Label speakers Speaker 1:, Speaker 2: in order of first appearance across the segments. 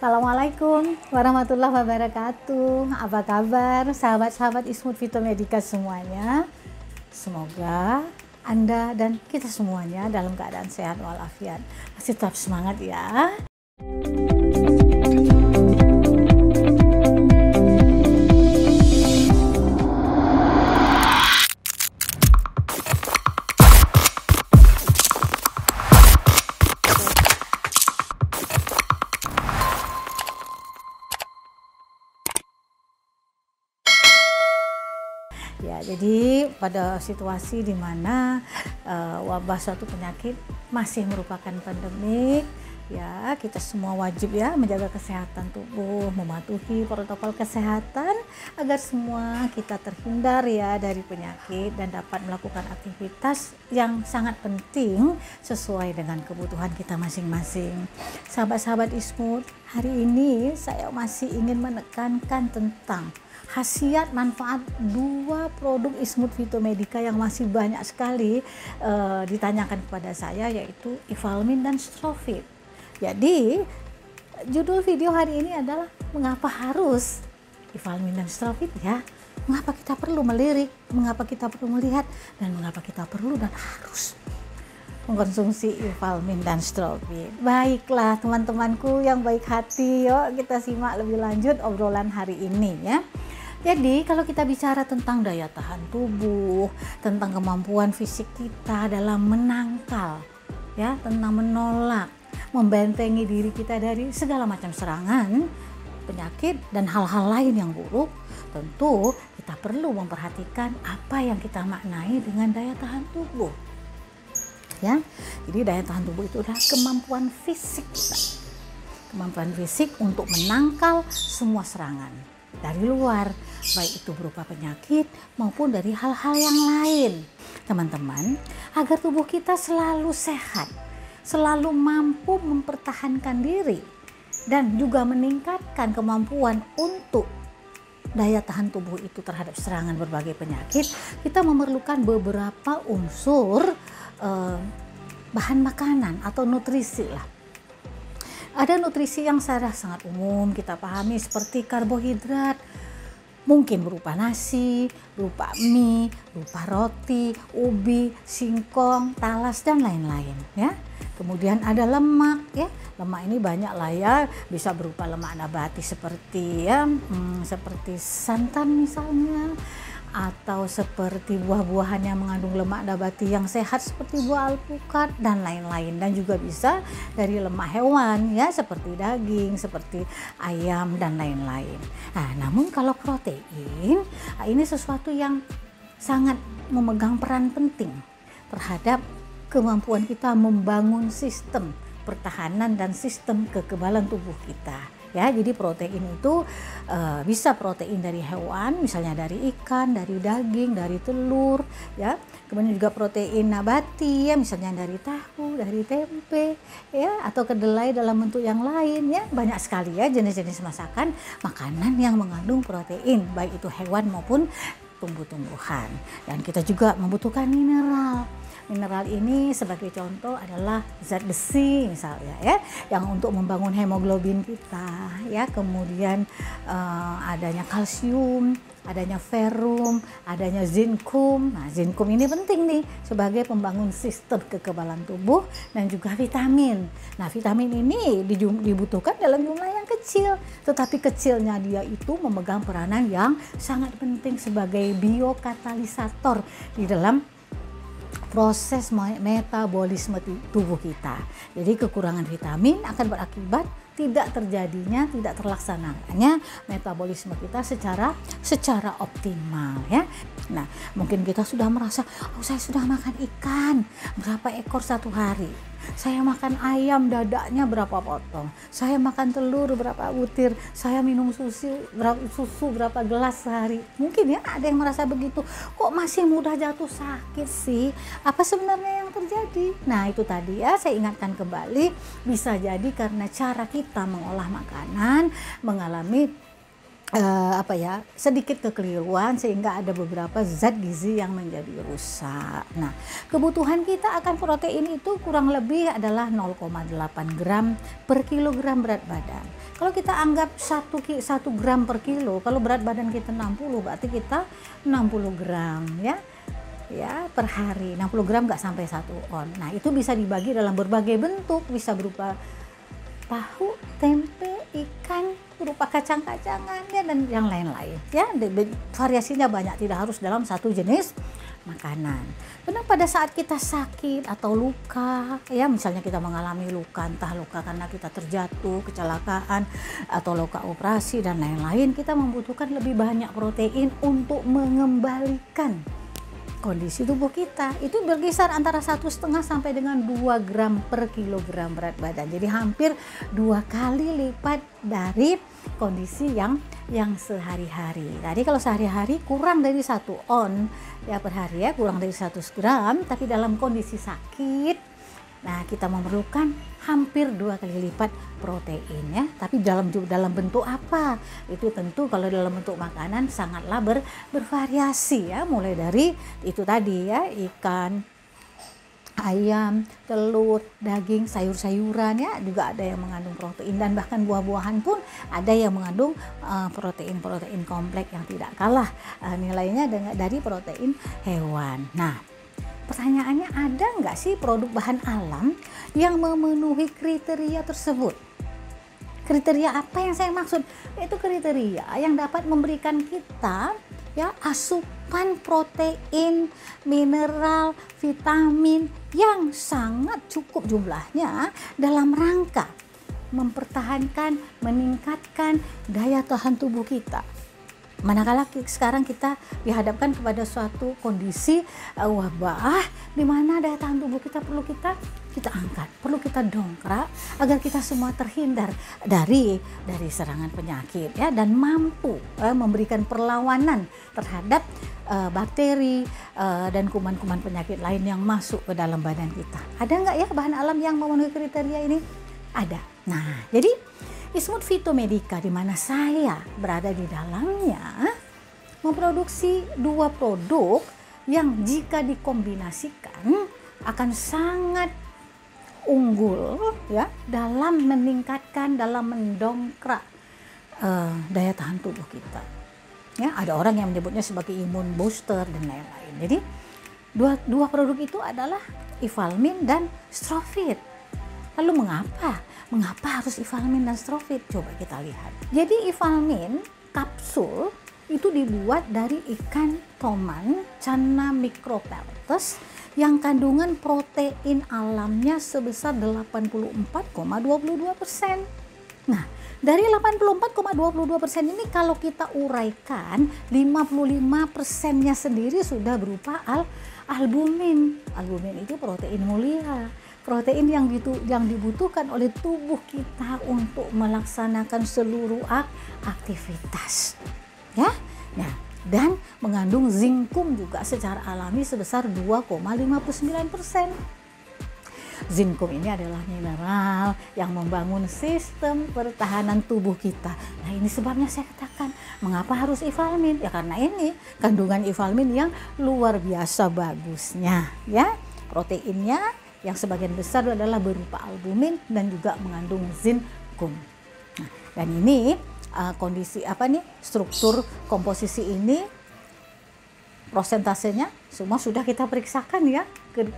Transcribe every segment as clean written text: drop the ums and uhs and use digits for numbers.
Speaker 1: Assalamualaikum warahmatullahi wabarakatuh. Apa kabar sahabat-sahabat Ismut Fitomedica semuanya? Semoga Anda dan kita semuanya dalam keadaan sehat walafiat. Masih tetap semangat ya. Ya, jadi pada situasi di mana wabah suatu penyakit masih merupakan pandemik, ya kita semua wajib ya menjaga kesehatan tubuh, mematuhi protokol kesehatan agar semua kita terhindar ya dari penyakit dan dapat melakukan aktivitas yang sangat penting sesuai dengan kebutuhan kita masing-masing. Sahabat-sahabat Ismut, hari ini saya masih ingin menekankan tentang khasiat manfaat dua produk Ismut Fitomedica yang masih banyak sekali ditanyakan kepada saya, yaitu Ivalmin dan Strovit. Jadi judul video hari ini adalah mengapa harus Ivalmin dan Strovit ya, mengapa kita perlu melirik, mengapa kita perlu melihat, dan mengapa kita perlu dan harus mengkonsumsi Ivalmin dan Strovit. Baiklah teman-temanku yang baik hati, yuk kita simak lebih lanjut obrolan hari ini ya. Jadi kalau kita bicara tentang daya tahan tubuh, tentang kemampuan fisik kita dalam menangkal, ya, tentang menolak, membentengi diri kita dari segala macam serangan, penyakit dan hal-hal lain yang buruk, tentu kita perlu memperhatikan apa yang kita maknai dengan daya tahan tubuh. Ya, jadi daya tahan tubuh itu adalah kemampuan fisik kita, kemampuan fisik untuk menangkal semua serangan dari luar, baik itu berupa penyakit maupun dari hal-hal yang lain. Teman-teman, agar tubuh kita selalu sehat, selalu mampu mempertahankan diri, dan juga meningkatkan kemampuan untuk daya tahan tubuh itu terhadap serangan berbagai penyakit, kita memerlukan beberapa unsur bahan makanan atau nutrisi lah. Ada nutrisi yang sangat umum kita pahami seperti karbohidrat, mungkin berupa nasi, berupa mie, berupa roti, ubi, singkong, talas dan lain-lain ya. Kemudian ada lemak ya. Lemak ini banyak lah ya, bisa berupa lemak nabati seperti seperti santan misalnya, atau seperti buah-buahan yang mengandung lemak nabati yang sehat seperti buah alpukat dan lain-lain, dan juga bisa dari lemak hewan ya seperti daging, seperti ayam dan lain-lain. Nah, namun kalau protein, ini sesuatu yang sangat memegang peran penting terhadap kemampuan kita membangun sistem pertahanan dan sistem kekebalan tubuh kita. Ya, jadi protein itu bisa protein dari hewan, misalnya dari ikan, dari daging, dari telur, ya. Kemudian juga protein nabati, ya, misalnya dari tahu, dari tempe, ya, atau kedelai dalam bentuk yang lain, ya. Banyak sekali ya jenis-jenis masakan, makanan yang mengandung protein, baik itu hewan maupun tumbuh-tumbuhan. Dan kita juga membutuhkan mineral. Mineral ini sebagai contoh adalah zat besi misalnya ya, yang untuk membangun hemoglobin kita ya. Kemudian adanya kalsium, adanya ferrum, adanya zinkum. Nah, zinkum ini penting nih sebagai pembangun sistem kekebalan tubuh, dan juga vitamin. Nah, vitamin ini dibutuhkan dalam jumlah yang kecil, tetapi kecilnya dia itu memegang peranan yang sangat penting sebagai biokatalisator di dalam proses metabolisme tubuh kita. Jadi kekurangan vitamin akan berakibat tidak terjadinya, tidak terlaksananya metabolisme kita secara optimal ya. Nah, mungkin kita sudah merasa, oh saya sudah makan ikan berapa ekor satu hari, saya makan ayam dadanya berapa potong, saya makan telur berapa butir, saya minum susu berapa gelas sehari. Mungkin ya ada yang merasa begitu, kok masih mudah jatuh sakit sih, apa sebenarnya yang terjadi? Nah, itu tadi ya, saya ingatkan kembali, bisa jadi karena cara kita mengolah makanan mengalami sedikit kekeliruan sehingga ada beberapa zat gizi yang menjadi rusak. Nah, kebutuhan kita akan protein itu kurang lebih adalah 0,8 gram per kilogram berat badan. Kalau kita anggap 1 gram per kilo, kalau berat badan kita 60 berarti kita 60 gram ya per hari. 60 gram nggak sampai 1 on. Nah, itu bisa dibagi dalam berbagai bentuk, bisa berupa tahu, tempe, ikan, berupa kacang-kacangannya dan yang lain-lain ya. Variasinya banyak, tidak harus dalam satu jenis makanan. Karena pada saat kita sakit atau luka ya, misalnya kita mengalami luka, entah luka karena kita terjatuh, kecelakaan atau luka operasi dan lain-lain, kita membutuhkan lebih banyak protein untuk mengembalikan kondisi tubuh kita. Itu berkisar antara 1,5 sampai dengan 2 gram per kilogram berat badan. Jadi hampir 2 kali lipat dari kondisi yang sehari-hari. Tadi kalau sehari-hari kurang dari 1 on ya per hari ya, kurang dari 100 gram, tapi dalam kondisi sakit, nah kita memerlukan hampir 2 kali lipat protein ya. Tapi dalam bentuk apa? Itu tentu kalau dalam bentuk makanan sangatlah bervariasi ya, mulai dari itu tadi ya, ikan, ayam, telur, daging, sayur-sayuran ya, juga ada yang mengandung protein, dan bahkan buah-buahan pun ada yang mengandung protein kompleks yang tidak kalah nilainya dari protein hewan. Nah, pertanyaannya, ada nggak sih produk bahan alam yang memenuhi kriteria tersebut? Kriteria apa yang saya maksud? Itu kriteria yang dapat memberikan kita ya asupan protein, mineral, vitamin yang sangat cukup jumlahnya dalam rangka mempertahankan, meningkatkan daya tahan tubuh kita. Manakala sekarang kita dihadapkan kepada suatu kondisi wabah di mana daya tahan tubuh kita perlu kita angkat, perlu kita dongkrak agar kita semua terhindar dari serangan penyakit ya, dan mampu memberikan perlawanan terhadap bakteri dan kuman-kuman penyakit lain yang masuk ke dalam badan kita. Ada nggak ya bahan alam yang memenuhi kriteria ini? Ada. Nah, jadi Ismut Phytomedica, di mana saya berada di dalamnya, memproduksi 2 produk yang jika dikombinasikan akan sangat unggul ya dalam meningkatkan, dalam mendongkrak daya tahan tubuh kita. Ya, ada orang yang menyebutnya sebagai imun booster dan lain-lain. Jadi dua produk itu adalah Ivalmin dan Strovit. Lalu mengapa harus Ivalmin dan Strovit? Coba kita lihat. Jadi Ivalmin kapsul itu dibuat dari ikan toman Channa micropeltes yang kandungan protein alamnya sebesar 84,22%. Nah, dari 84,22% ini kalau kita uraikan, 55%-nya sendiri sudah berupa albumin. Albumin itu protein mulia. Protein yang dibutuhkan oleh tubuh kita untuk melaksanakan seluruh aktivitas. Ya. Nah, dan mengandung zinkum juga secara alami sebesar 2,59%. Zinkum ini adalah mineral yang membangun sistem pertahanan tubuh kita. Nah, ini sebabnya saya katakan, mengapa harus Ivalmin? Ya karena ini kandungan Ivalmin yang luar biasa bagusnya, ya. Proteinnya yang sebagian besar adalah berupa albumin dan juga mengandung zinkum. Nah, dan ini struktur komposisi ini, prosentasenya semua sudah kita periksakan ya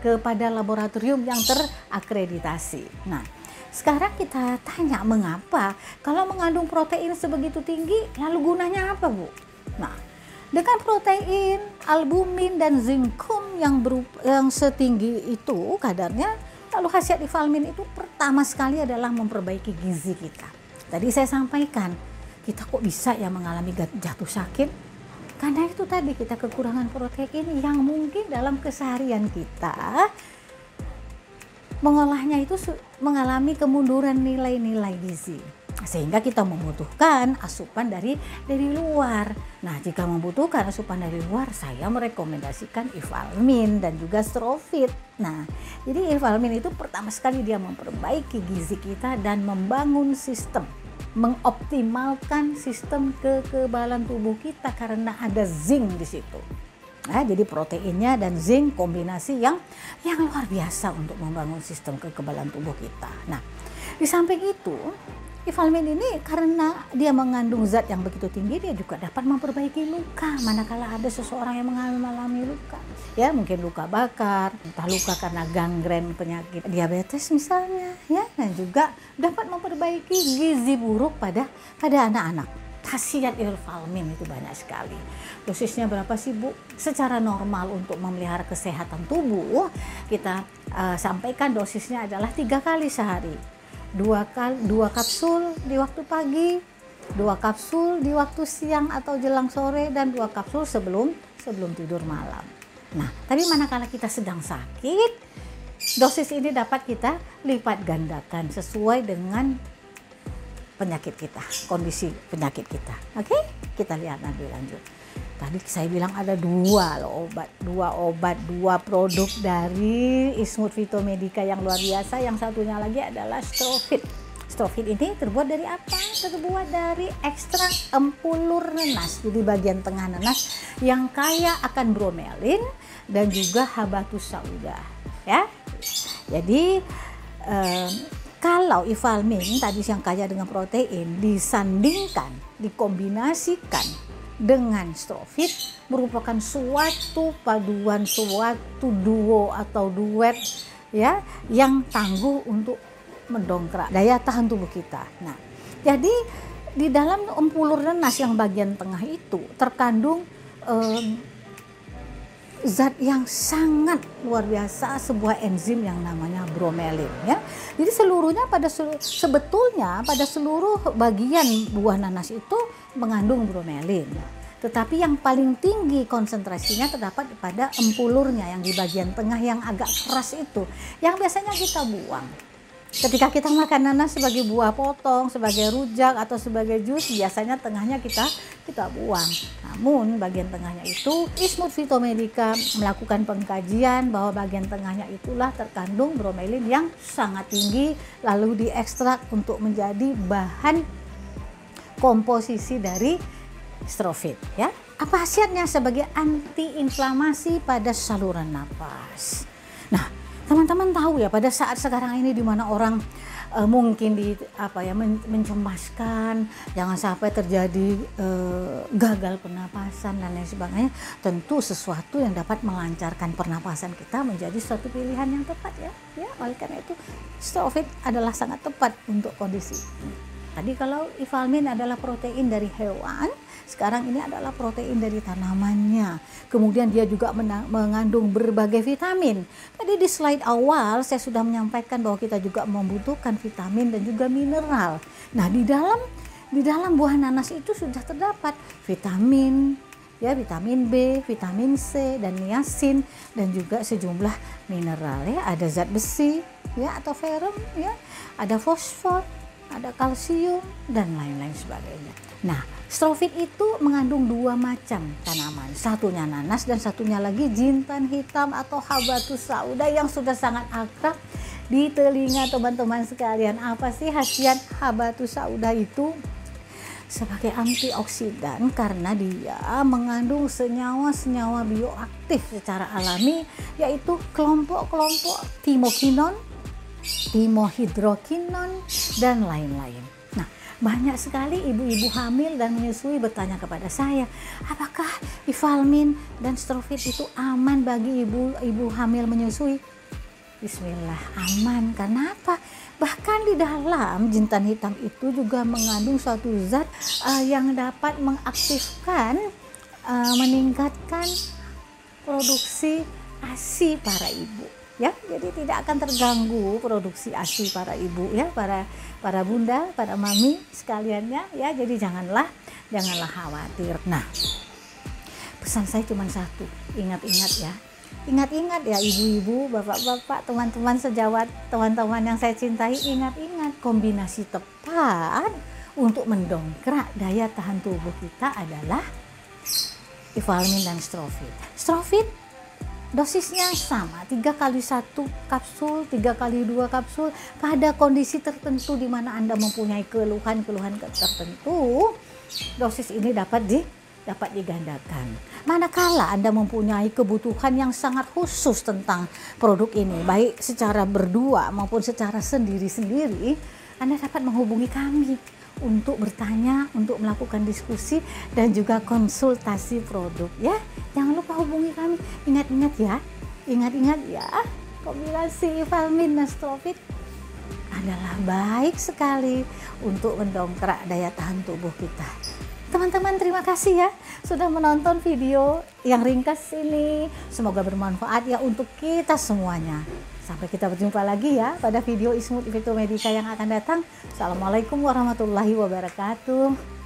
Speaker 1: kepada laboratorium yang terakreditasi. Nah, sekarang kita tanya, mengapa kalau mengandung protein sebegitu tinggi, lalu gunanya apa, Bu? Nah, dengan protein, albumin dan zinkum yang setinggi itu kadarnya, lalu khasiat Ivalmin itu pertama sekali adalah memperbaiki gizi kita. Tadi saya sampaikan, kita kok bisa ya mengalami jatuh sakit? Karena itu tadi kita kekurangan protein yang mungkin dalam keseharian kita mengolahnya itu mengalami kemunduran nilai-nilai gizi. Sehingga kita membutuhkan asupan dari luar. Nah, jika membutuhkan asupan dari luar, saya merekomendasikan Ivalmin dan juga Strovit. Nah, jadi Ivalmin itu pertama sekali dia memperbaiki gizi kita dan membangun sistem mengoptimalkan sistem kekebalan tubuh kita karena ada zinc di situ. Nah, jadi proteinnya dan zinc kombinasi yang luar biasa untuk membangun sistem kekebalan tubuh kita. Nah, di samping itu, Ivalmin ini karena dia mengandung zat yang begitu tinggi, dia juga dapat memperbaiki luka manakala ada seseorang yang mengalami luka. Ya, mungkin luka bakar, entah luka karena gangren penyakit diabetes misalnya, ya, dan juga dapat memperbaiki gizi buruk pada anak-anak. Khasiat Ivalmin itu banyak sekali. Dosisnya berapa sih, Bu? Secara normal untuk memelihara kesehatan tubuh, kita sampaikan dosisnya adalah 3 kali sehari. 2 kapsul di waktu pagi, 2 kapsul di waktu siang atau jelang sore, dan 2 kapsul sebelum tidur malam. Nah, tapi manakala kita sedang sakit, dosis ini dapat kita lipat gandakan sesuai dengan penyakit kita, kondisi penyakit kita. Oke? Kita lihat nanti lanjut. Tadi saya bilang ada 2 produk dari Ismut Vitomedica yang luar biasa. Yang satunya lagi adalah Strofit. Strofit ini terbuat dari apa? Terbuat dari ekstrak empulur nanas. Jadi bagian tengah nanas yang kaya akan bromelin dan juga habatus sauda. Ya. Jadi kalau Ivalmin tadi yang kaya dengan protein disandingkan, dikombinasikan dengan Strofit, merupakan suatu paduan, suatu duo atau duet ya yang tangguh untuk mendongkrak daya tahan tubuh kita. Nah, jadi di dalam empulur nanas yang bagian tengah itu terkandung zat yang sangat luar biasa, sebuah enzim yang namanya bromelin ya. Jadi seluruhnya sebetulnya pada seluruh bagian buah nanas itu mengandung bromelin. Tetapi yang paling tinggi konsentrasinya terdapat pada empulurnya yang di bagian tengah yang agak keras itu, yang biasanya kita buang. Ketika kita makan nanas sebagai buah potong, sebagai rujak atau sebagai jus, biasanya tengahnya kita buang. Namun bagian tengahnya itu Ismut Vitomedica melakukan pengkajian bahwa bagian tengahnya itulah terkandung bromelin yang sangat tinggi, lalu diekstrak untuk menjadi bahan komposisi dari Strofit ya. Apa khasiatnya? Sebagai antiinflamasi pada saluran napas. Nah, teman-teman tahu ya, pada saat sekarang ini di mana orang mungkin mencemaskan jangan sampai terjadi gagal pernapasan dan lain sebagainya, tentu sesuatu yang dapat melancarkan pernapasan kita menjadi suatu pilihan yang tepat ya. Oleh karena itu Strofit adalah sangat tepat untuk kondisi ini. Tadi kalau Ivalmin adalah protein dari hewan, sekarang ini adalah protein dari tanamannya. Kemudian dia juga mengandung berbagai vitamin. Tadi di slide awal saya sudah menyampaikan bahwa kita juga membutuhkan vitamin dan juga mineral. Nah, di dalam buah nanas itu sudah terdapat vitamin B, vitamin C dan niacin, dan juga sejumlah mineral ya. Ada zat besi ya atau ferrum ya, ada fosfor, ada kalsium dan lain-lain sebagainya. Nah, Strofit itu mengandung 2 macam tanaman, satunya nanas dan satunya lagi jintan hitam atau habatus sauda yang sudah sangat akrab di telinga teman-teman sekalian. Apa sih khasiat habatus sauda itu? Sebagai antioksidan karena dia mengandung senyawa-senyawa bioaktif secara alami, yaitu kelompok-kelompok timokinon, timohidrokinon dan lain-lain. Nah, banyak sekali ibu-ibu hamil dan menyusui bertanya kepada saya, apakah Ivalmin dan Strofit itu aman bagi ibu hamil menyusui? Bismillah, aman. Kenapa? Bahkan di dalam jintan hitam itu juga mengandung suatu zat yang dapat mengaktifkan, meningkatkan produksi ASI para ibu. Ya, jadi tidak akan terganggu produksi ASI para ibu ya, para bunda, para mami sekaliannya ya. Jadi janganlah khawatir. Nah, pesan saya cuma satu, ingat-ingat ya. Ingat-ingat ya ibu-ibu, bapak-bapak, teman-teman sejawat, teman-teman yang saya cintai, ingat-ingat kombinasi tepat untuk mendongkrak daya tahan tubuh kita adalah Ivalmin dan Strofit. Strofit dosisnya sama, 3 kali 1 kapsul, 3 kali 2 kapsul. Pada kondisi tertentu di mana Anda mempunyai keluhan-keluhan tertentu, dosis ini dapat digandakan. Manakala Anda mempunyai kebutuhan yang sangat khusus tentang produk ini, baik secara berdua maupun secara sendiri-sendiri, Anda dapat menghubungi kami untuk bertanya, untuk melakukan diskusi dan juga konsultasi produk ya. Jangan lupa hubungi kami. Ingat-ingat ya, kombinasi Valmin Nastrovit adalah baik sekali untuk mendongkrak daya tahan tubuh kita. Teman-teman, terima kasih ya sudah menonton video yang ringkas ini. Semoga bermanfaat ya untuk kita semuanya. Sampai kita berjumpa lagi ya pada video Ismut Ivitomedica yang akan datang. Assalamualaikum warahmatullahi wabarakatuh.